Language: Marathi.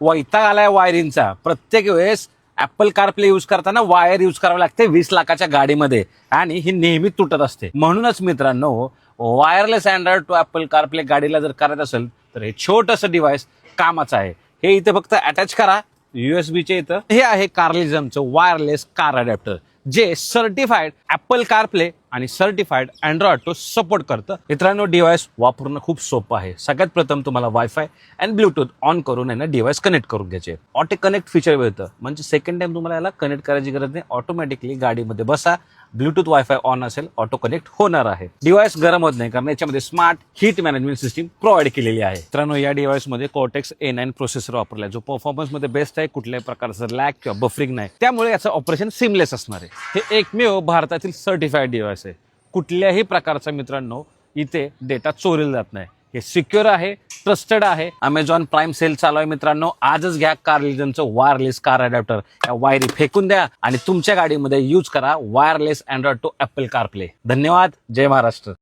वैताग आलाय वायरिंगचा. प्रत्येक वेळेस ऍपल कारप्ले यूज करताना वायर यूज करावी लागते 20 लाखाच्या गाडीमध्ये आणि ही नेहमी तुटत असते. म्हणूनच मित्रांनो, wireless Android to Apple CarPlay गाडीला जर करायचं असेल तर हे छोटंसं डिव्हाइस कामाचं आहे. हे इथे फक्त अटॅच करा USB-चे इथं. हे आहे कार्लिझमचं वायरलेस कार अडॅप्टर, जे सर्टिफाईड ऍपल कारप्ले आणि सर्टिफाईड अँड्रॉइड टू सपोर्ट करतं. मित्रांनो, डिव्हाइस वापरणं खूप सोपं आहे. सगळ्यात प्रथम तुम्हाला वायफाय आणि ब्लूटूथ ऑन करून आहे ना डिव्हाइस कनेक्ट करून घ्यायचे. ऑटो कनेक्ट फीचर मिळतं, म्हणजे सेकंड टाइम तुम्हाला याला कनेक्ट करायची गरज नाही. ऑटोमॅटिकली गाडीमध्ये बसा, ब्लूटूथ वायफाय ऑन असेल, ऑटो कनेक्ट होणार आहे. डिव्हाइस गरम होत नाही, कारण याच्यामध्ये smart heat management system provide केलेली आहे. मित्रांनो, या डिव्हाइसमध्ये Cortex A9 प्रोसेसर वापरलाय, जो परफॉर्मन्स मध्ये बेस्ट आहे. कुठल्याही प्रकारचं लॅग किंवा बफरिंग नाही, त्यामुळे याचं ऑपरेशन सिमलेस असणार आहे. हे एकमेव भारतातील सर्टिफाईड डिव्हाइस आहे. कुठल्याही प्रकारचा मित्रांनो इथे डेटा चोरीला जात नाही. हे सिक्युअर आहे, ट्रस्टेड आहे. Amazon प्राईम सेल चालू आहे मित्रांनो. आजच घ्या कार्लिझमचं वायरलेस कार अडॅप्टर. या वायरी फेकून द्या आणि तुमच्या गाडीमध्ये यूज करा wireless Android to Apple CarPlay. धन्यवाद. जय महाराष्ट्र.